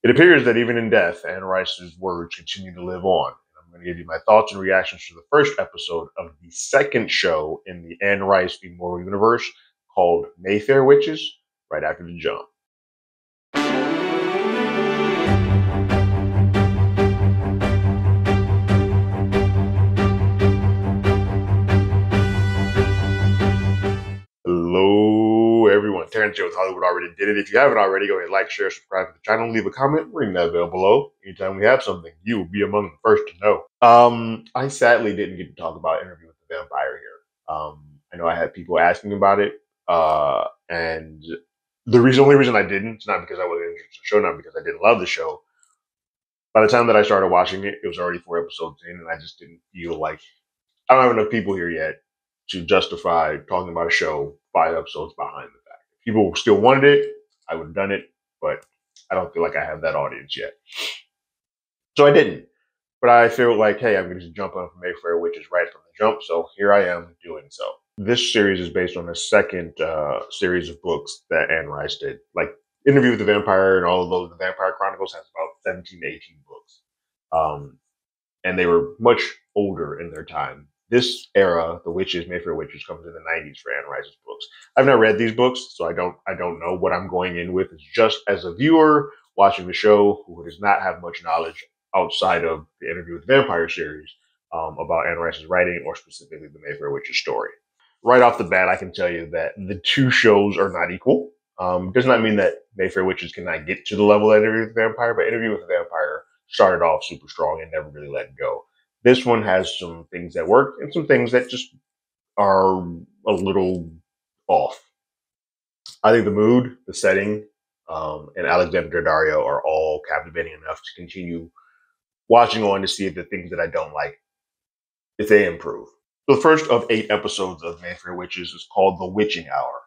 It appears that even in death, Anne Rice's words continue to live on. I'm going to give you my thoughts and reactions to the first episode of the second show in the Anne Rice Immortal universe called Mayfair Witches, right after the jump. Hello, everyone. Terrence here with Hollywood Already Did It. If you haven't already, go ahead, like, share, subscribe to the channel, leave a comment, ring that bell below. Anytime we have something, you will be among the first to know. I sadly didn't get to talk about Interview with the Vampire here. I know I had people asking about it, and the only reason I didn't, it's not because I wasn't interested in the show, not because I didn't love the show. By the time that I started watching it, it was already 4 episodes in, and I just didn't feel like I don't have enough people here yet to justify talking about a show 5 episodes behind the fact. If people still wanted it, I would have done it, but I don't feel like I have that audience yet. So I didn't. But I feel like, hey, I'm going to jump on Mayfair Witches right from the jump, so here I am doing so. This series is based on the second series of books that Anne Rice did. Like, Interview with the Vampire and all of those, the Vampire Chronicles has about 17 to 18 books. And they were much older in their time. This era, the Witches, Mayfair Witches, comes in the 90s for Anne Rice's books. I've not read these books, so I don't know what I'm going in with. It's just as a viewer watching the show who does not have much knowledge outside of the Interview with the Vampire series about Anne Rice's writing, or specifically the Mayfair Witches story. Right off the bat, I can tell you that the two shows are not equal. Does not mean that Mayfair Witches cannot get to the level of Interview with the Vampire, but Interview with the Vampire started off super strong and never really let go. This one has some things that work and some things that just are a little off. I think the mood, the setting, and Alexandra Daddario are all captivating enough to continue watching on to see if the things that I don't like, if they improve. The first of 8 episodes of Mayfair Witches is called The Witching Hour.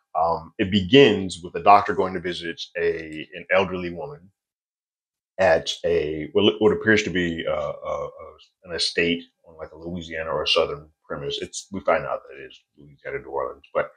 It begins with a doctor going to visit an elderly woman at what appears to be an estate on like a Louisiana or a Southern premise. We find out that it is Louisiana, New Orleans, but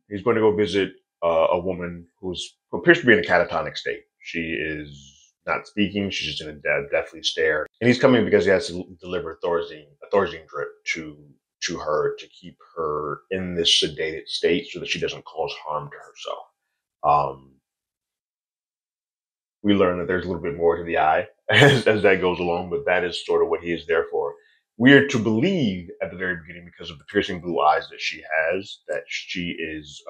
he's going to go visit a woman who appears to be in a catatonic state. She is not speaking. She's just in a deathly stare, and he's coming because he has to deliver a Thorazine drip to her to keep her in this sedated state so that she doesn't cause harm to herself. We learn that there's a little bit more to the eye as that goes along, but that is sort of what he is there for. We are to believe at the very beginning, because of the piercing blue eyes that she has, that she is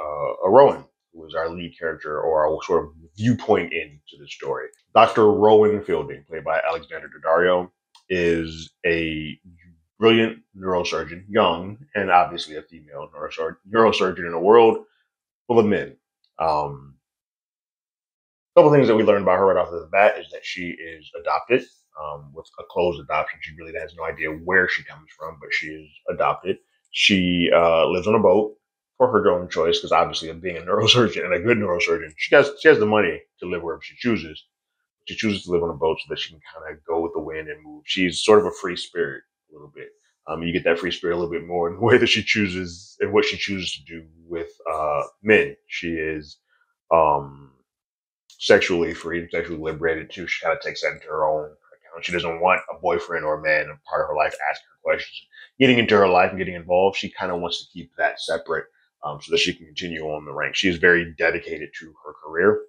a Rowan, who is our lead character, or our sort of viewpoint into the story. Dr. Rowan Fielding, played by Alexandra Daddario, is a brilliant neurosurgeon, young, and obviously a female neurosurgeon in a world full of men. A couple things that we learned about her right off the bat is that she is adopted, with a closed adoption. She really has no idea where she comes from, but she is adopted. She lives on a boat for her own choice, because obviously, being a neurosurgeon and a good neurosurgeon, she has the money to live wherever she chooses. She chooses to live on a boat so that she can kind of go with the wind and move. She's sort of a free spirit a little bit. You get that free spirit a little bit more in the way that she chooses and what she chooses to do with men. She is sexually free and sexually liberated too. She kind of takes that into her own account. She doesn't want a boyfriend or a man a part of her life asking her questions, getting into her life and getting involved. She kind of wants to keep that separate, so that she can continue on the ranks. She is very dedicated to her career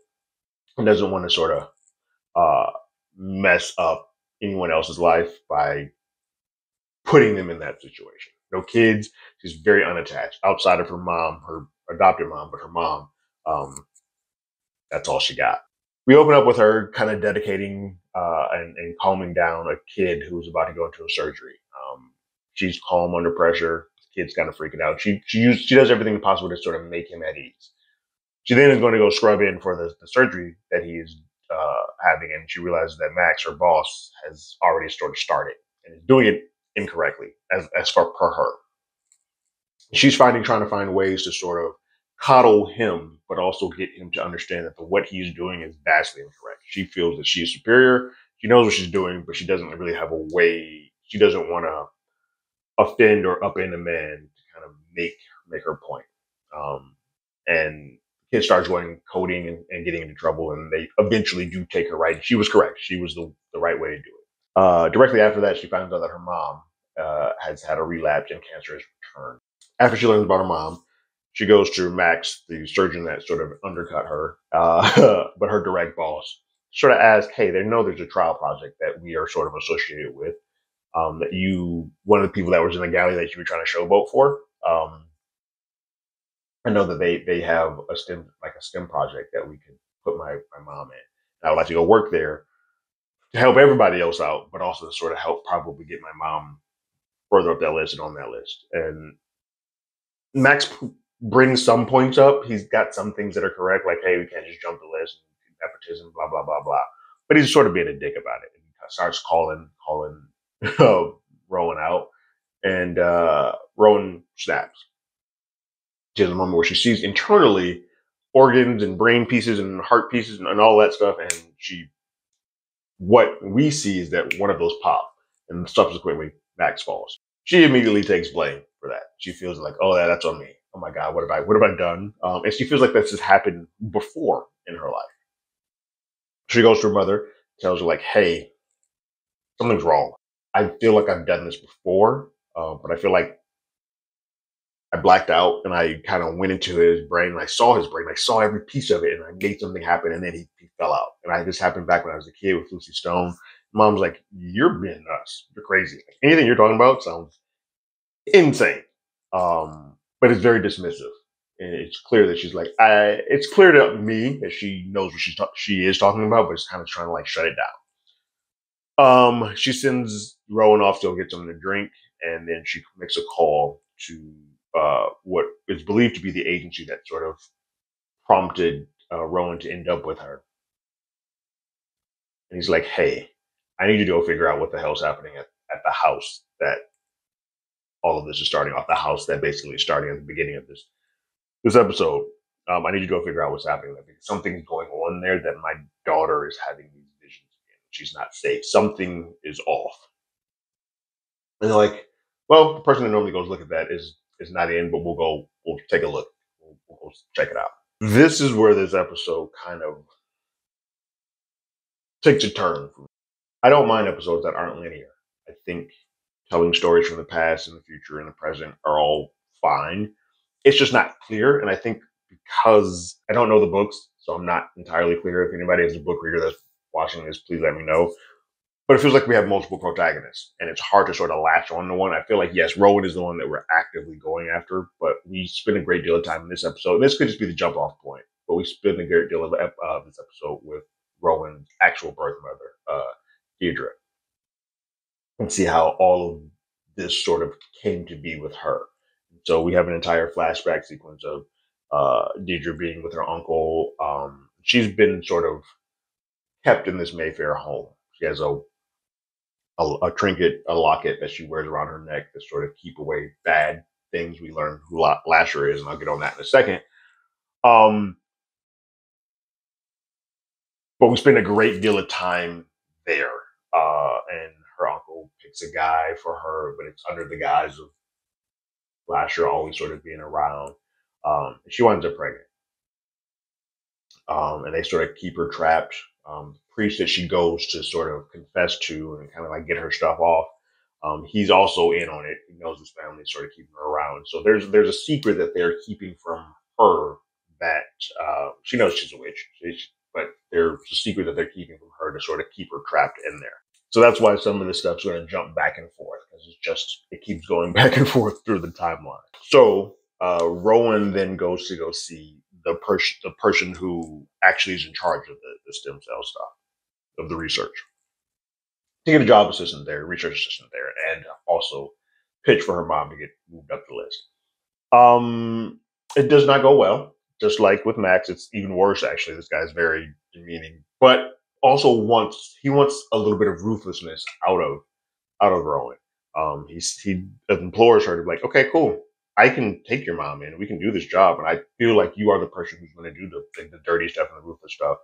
and doesn't want to sort of mess up anyone else's life by putting them in that situation. No kids. She's very unattached outside of her mom, her adopted mom, but her mom, that's all she got. We open up with her kind of dedicating and calming down a kid who's about to go into a surgery. She's calm under pressure. The kid's kind of freaking out. She does everything possible to sort of make him at ease. She then is going to go scrub in for the surgery that he is having, and she realizes that Max, her boss, has already sort of started and is doing it incorrectly as far per her. She's trying to find ways to sort of coddle him, but also get him to understand that what he's doing is vastly incorrect. She feels that she is superior. She knows what she's doing, but she doesn't really have a way. She doesn't want to offend or upend a man to kind of make her point. And kid starts going coding and getting into trouble, and they eventually do take her right. She was correct. She was the right way to do it. Directly after that, she finds out that her mom has had a relapse and cancer has returned. After she learns about her mom, she goes to Max, the surgeon that sort of undercut her, but her direct boss sort of asks, "Hey, they know there's a trial project that we are sort of associated with. That you, one of the people that was in the galley that you were trying to showboat for. I know that they have a STEM project that we could put my mom in. And I would like to go work there to help everybody else out, but also to sort of help probably get my mom further up that list and on that list." And Max brings some points up. He's got some things that are correct, like, hey, we can't just jump the list, nepotism, blah blah blah blah. But he's sort of being a dick about it. And he starts calling Rowan out, and Rowan snaps. She has a moment where she sees internally organs and brain pieces and heart pieces and all that stuff, and what we see is that one of those pop, and subsequently Max falls. She immediately takes blame for that. She feels like, oh, that's on me. Oh my God, what have I done? And she feels like this has happened before in her life. She goes to her mother, tells her like, hey, something's wrong. I feel like I've done this before, but I feel like I blacked out and I kind of went into his brain and I saw his brain. I saw every piece of it and I made something happen and then he fell out. And this happened back when I was a kid with Lucy Stone. Mom's like, you're being nuts. You're crazy. Anything you're talking about sounds insane. But it's very dismissive. And it's clear that she's like, it's clear to me that she knows what she is talking about, but it's kind of trying to like shut it down. She sends Rowan off to go get something to drink, and then she makes a call to what is believed to be the agency that sort of prompted Rowan to end up with her. And he's like, hey, I need you to go figure out what the hell's happening at the house that all of this is starting off, the house that basically is starting at the beginning of this episode. I need you to go figure out what's happening there because something's going on there that my daughter is having these visions again. She's not safe. Something is off. And they're like, well, the person that normally goes look at that is not in, but we'll take a look. We'll go check it out. This is where this episode kind of takes a turn. I don't mind episodes that aren't linear. I think telling stories from the past and the future and the present are all fine. It's just not clear. And I think because I don't know the books, so I'm not entirely clear. If anybody is a book reader that's watching this, please let me know. But it feels like we have multiple protagonists, and it's hard to sort of latch on to one. I feel like, yes, Rowan is the one that we're actively going after, but we spend a great deal of time in this episode. And this could just be the jump off point, but we spend a great deal of this episode with Rowan's actual birth mother, Deirdre, and see how all of this sort of came to be with her. So we have an entire flashback sequence of Deirdre being with her uncle. She's been sort of kept in this Mayfair home. She has a trinket, a locket that she wears around her neck to sort of keep away bad things. We learn who Lasher is, and I'll get on that in a second. But we spend a great deal of time there. And her uncle picks a guy for her, but it's under the guise of Lasher always sort of being around. She winds up pregnant. And they sort of keep her trapped. The priest that she goes to sort of confess to and kind of like get her stuff off, he's also in on it. He knows his family is sort of keeping her around. So there's a secret that they're keeping from her that she knows she's a witch, but there's a secret that they're keeping from her to sort of keep her trapped in there. So that's why some of this stuff's going to jump back and forth because it keeps going back and forth through the timeline. So Rowan then goes to go see the person who actually is in charge of the stem cell stuff, of the research. To get a job assistant there, research assistant there, and also pitch for her mom to get moved up the list. It does not go well. Just like with Max, it's even worse actually. This guy's very demeaning, but also wants a little bit of ruthlessness out of Rowan. He implores her to be like, okay, cool. I can take your mom in. We can do this job, and I feel like you are the person who's going to do the dirty stuff and the ruthless stuff.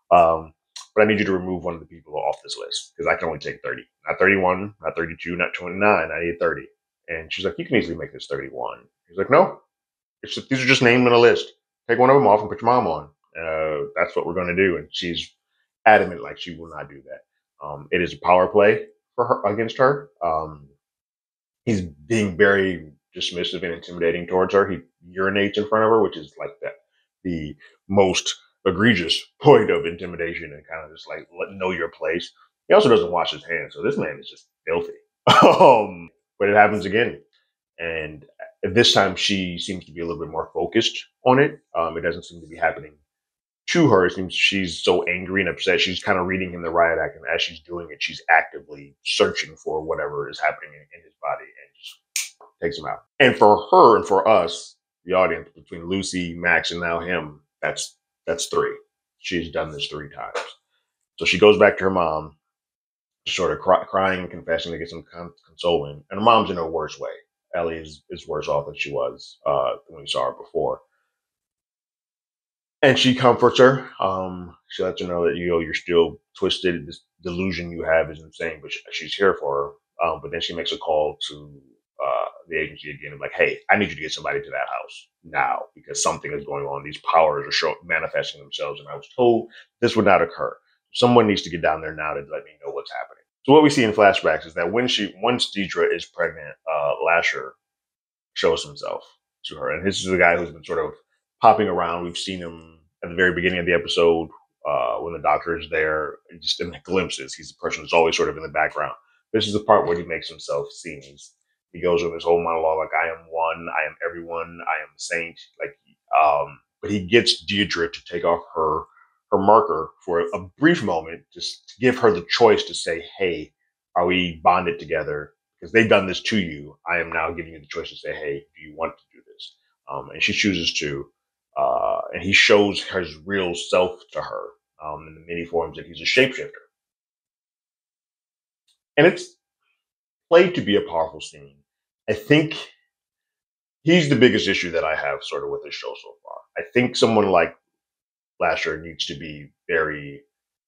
But I need you to remove one of the people off this list because I can only take 30, not 31, not 32, not 29. I need 30. And she's like, you can easily make this 31. He's like, no, these are just names on a list. take one of them off and put your mom on. That's what we're going to do. And she's adamant, like she will not do that. It is a power play for her against her. He's being very dismissive and intimidating towards her. He urinates in front of her, which is like the most egregious point of intimidation and kind of just like know your place. He also doesn't wash his hands, so this man is just filthy. But it happens again, and this time she seems to be a little bit more focused on it. It doesn't seem to be happening to her. It seems she's so angry and upset. She's kind of reading him the riot act, and as she's doing it, she's actively searching for whatever is happening in his body and just takes him out. And for her and for us, the audience, between Lucy, Max, and now him, that's three. She's done this 3 times. So she goes back to her mom, sort of crying and confessing to get some consoling. And her mom's in a worse way. Ellie is worse off than she was when we saw her before. And she comforts her. She lets her know that you're still twisted. This delusion you have is insane, but she's here for her. But then she makes a call to the agency again, and like, hey, I need you to get somebody to that house now because something is going on. These powers are manifesting themselves, and I was told this would not occur. Someone needs to get down there now to let me know what's happening. So what we see in flashbacks is that once Deidre is pregnant, Lasher shows himself to her, and this is a guy who's been sort of popping around. We've seen him at the very beginning of the episode when the doctor is there, just in the glimpses. He's the person who's always sort of in the background. This is the part where he makes himself seen. He goes on this whole monologue like, I am one, I am everyone, I am a saint. But he gets Deidre to take off her marker for a brief moment, just to give her the choice to say, hey, are we bonded together? Because they've done this to you. I am now giving you the choice to say, hey, do you want to do this? And she chooses to. And he shows his real self to her in the many forms that he's a shapeshifter. And it's played to be a powerful scene. I think he's the biggest issue that I have sort of with this show so far. I think someone like Lasher needs to be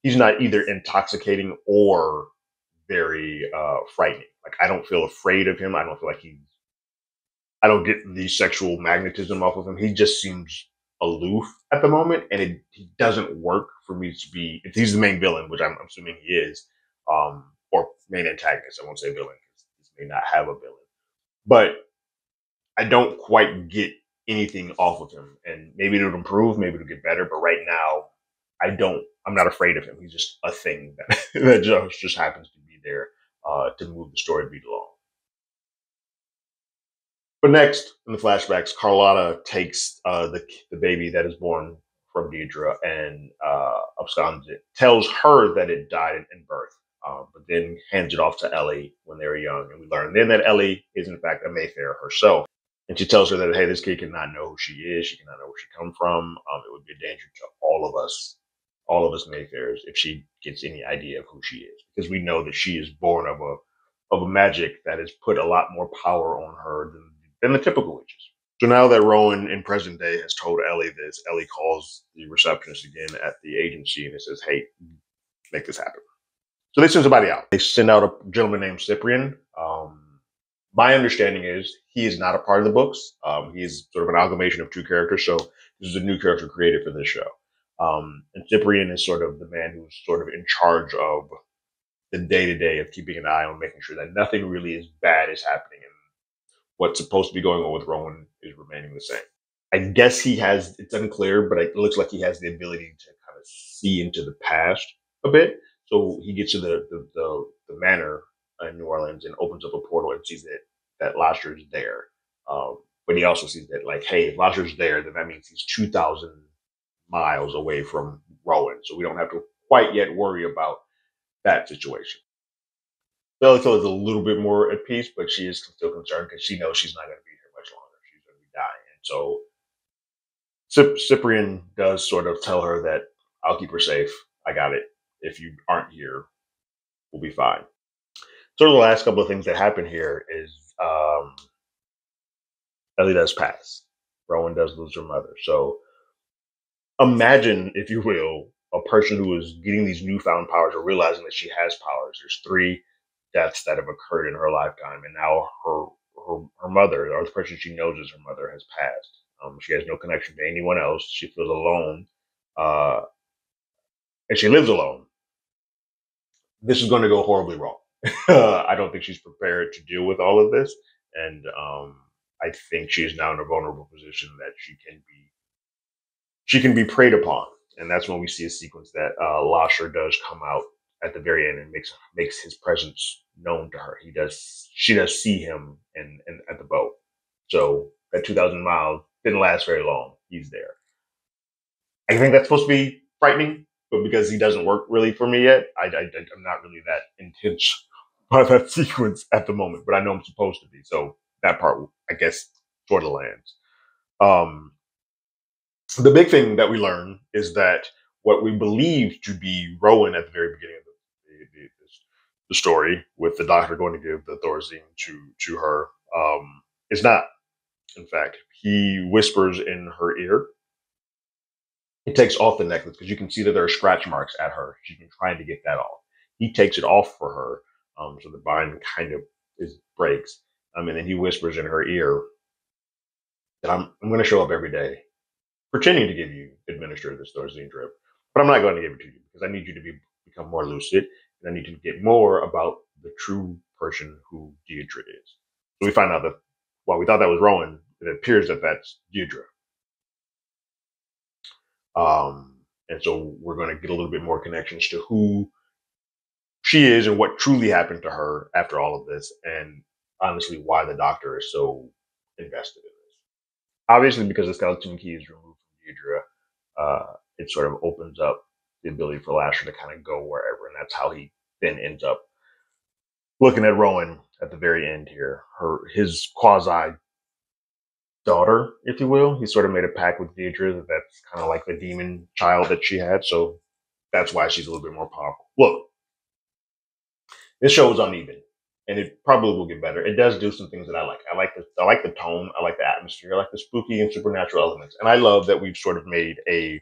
he's not either intoxicating or very frightening. Like, I don't feel afraid of him. I don't feel like I don't get the sexual magnetism off of him. He just seems aloof at the moment, and he doesn't work for me to be, if he's the main villain, which I'm assuming he is, or main antagonist. I won't say villain because he may not have a villain. But I don't quite get anything off of him. And maybe it'll improve, maybe it'll get better. But right now, I'm not afraid of him. He's just a thing that just happens to be there to move the story beat along. But next, in the flashbacks, Carlotta takes the baby that is born from Deidre and absconds it, tells her that it died in birth, but then hands it off to Ellie when they were young. And we learn then that Ellie is, in fact, a Mayfair herself. And she tells her that, hey, this kid cannot know who she is. She cannot know where she comes from. It would be a danger to all of us Mayfairs, if she gets any idea of who she is. Because we know that she is born of a magic that has put a lot more power on her than the typical witches. So now that Rowan in present day has told Ellie this, Ellie calls the receptionist again at the agency and it says, hey, make this happen. So they send somebody out. They send out a gentleman named Cyprian. My understanding is he is not a part of the books. He is sort of an amalgamation of 2 characters. So this is a new character created for this show. And Cyprian is sort of the man who's sort of in charge of the day-to-day of keeping an eye on making sure that nothing really as bad is happening and what's supposed to be going on with Rowan is remaining the same. I guess it's unclear, but it looks like he has the ability to kind of see into the past a bit. So he gets to the manor in New Orleans and opens up a portal and sees that Lasher is there. But he also sees that, like, hey, if Lasher's there, then that means he's 2,000 miles away from Rowan. So we don't have to quite yet worry about that situation. Bella is a little bit more at peace, but she is still concerned because she knows she's not going to be here much longer. She's going to be dying. And so Cyprian does sort of tell her that I'll keep her safe. I got it. If you aren't here, we'll be fine. So the last couple of things that happen here is Ellie does pass. Rowan does lose her mother. So imagine, if you will, a person who is getting these newfound powers or realizing that she has powers. There's 3 deaths that have occurred in her lifetime, and now her mother, or the person she knows as her mother, has passed. She has no connection to anyone else. She feels alone, uh, and she lives alone. This is going to go horribly wrong. I don't think she's prepared to deal with all of this, and I think she is now in a vulnerable position that she can be preyed upon, and that's when we see a sequence that Lasher does come out at the very end and makes his presence known to her. She does see him in at the boat. So that 2,000 miles didn't last very long. He's there. I think that's supposed to be frightening, but because he doesn't work really for me yet, I'm not really that intense by that sequence at the moment. But I know I'm supposed to be, so that part, I guess, sort of lands. Um, the big thing that we learn is that what we believe to be Rowan at the very beginning of the story, with the doctor going to give the Thorazine to her, is not. In fact, he whispers in her ear. He takes off the necklace because you can see that there are scratch marks at her. She's been trying to get that off. He takes it off for her, so the bind kind of breaks. And then he whispers in her ear that I'm going to show up every day, pretending to give you administer this Thorazine drip, but I'm not going to give it to you because I need you to become more lucid, and I need you to get more about the true person who Deidre is. So we find out that while we thought that was Rowan, it appears that that's Deidre. And so we're going to get a little bit more connections to who she is and what truly happened to her after all of this, and honestly, why the doctor is so invested in this. Obviously, because the skeleton key is removed from Deidre, it sort of opens up the ability for Lasher to kind of go wherever, and that's how he then ends up looking at Rowan at the very end here. His quasi daughter, if you will. He sort of made a pact with Deidre that's kind of like the demon child that she had, so that's why she's a little bit more powerful. Look, this show is uneven, and it probably will get better. It does do some things that I like. I like the tone. I like the atmosphere. I like the spooky and supernatural elements, and I love that we've sort of made a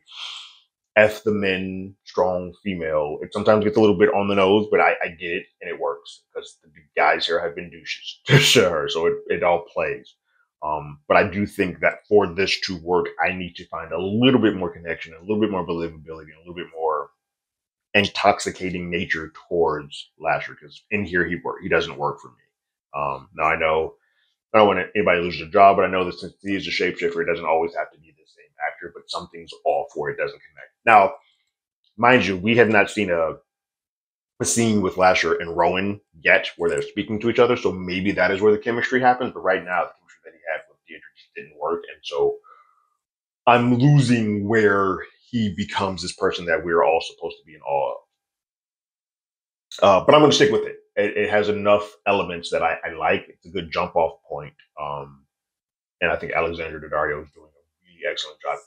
F the men, strong female. It sometimes gets a little bit on the nose, but I get it, and it works because the guys here have been douches to her, so it all plays. But I do think that for this to work, I need to find a little bit more connection, a little bit more believability, and a little bit more intoxicating nature towards Lasher, because in here he doesn't work for me. Now I know I don't want anybody to lose their job, but I know that since he is a shapeshifter, it doesn't always have to be the same actor, but something's off where it doesn't connect. Now, mind you, we have not seen a scene with Lasher and Rowan yet where they're speaking to each other, so maybe that is where the chemistry happens, but right now the chemistry that he had with Deidre just didn't work, and so I'm losing where he becomes this person that we're all supposed to be in awe of. But I'm going to stick with it. It has enough elements that I like. It's a good jump off point. And I think Alexandra Daddario is doing a really excellent job.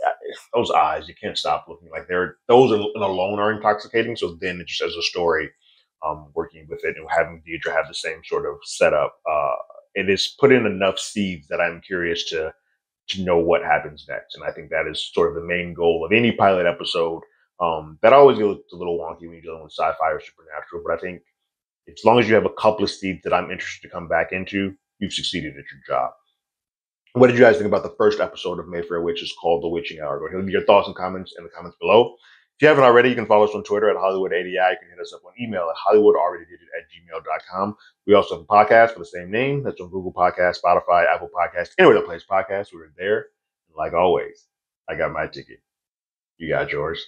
Those eyes, you can't stop looking. Like those alone are intoxicating. So then it just as a story, working with it and having Deidre have the same sort of setup, it is put in enough seeds that I'm curious to know what happens next. And I think that is sort of the main goal of any pilot episode. That always gets a little wonky when you're dealing with sci-fi or supernatural, but I think as long as you have a couple of seeds that I'm interested to come back into, you've succeeded at your job. What did you guys think about the first episode of Mayfair Witches called The Witching Hour? Go ahead and leave your thoughts and comments in the comments below. If you haven't already, you can follow us on Twitter at HollywoodADI. You can hit us up on email at HollywoodAlreadyDidIt@gmail.com. We also have a podcast for the same name. That's on Google Podcasts, Spotify, Apple Podcasts, anywhere that plays podcasts. We're there. And like always, I got my ticket. You got yours.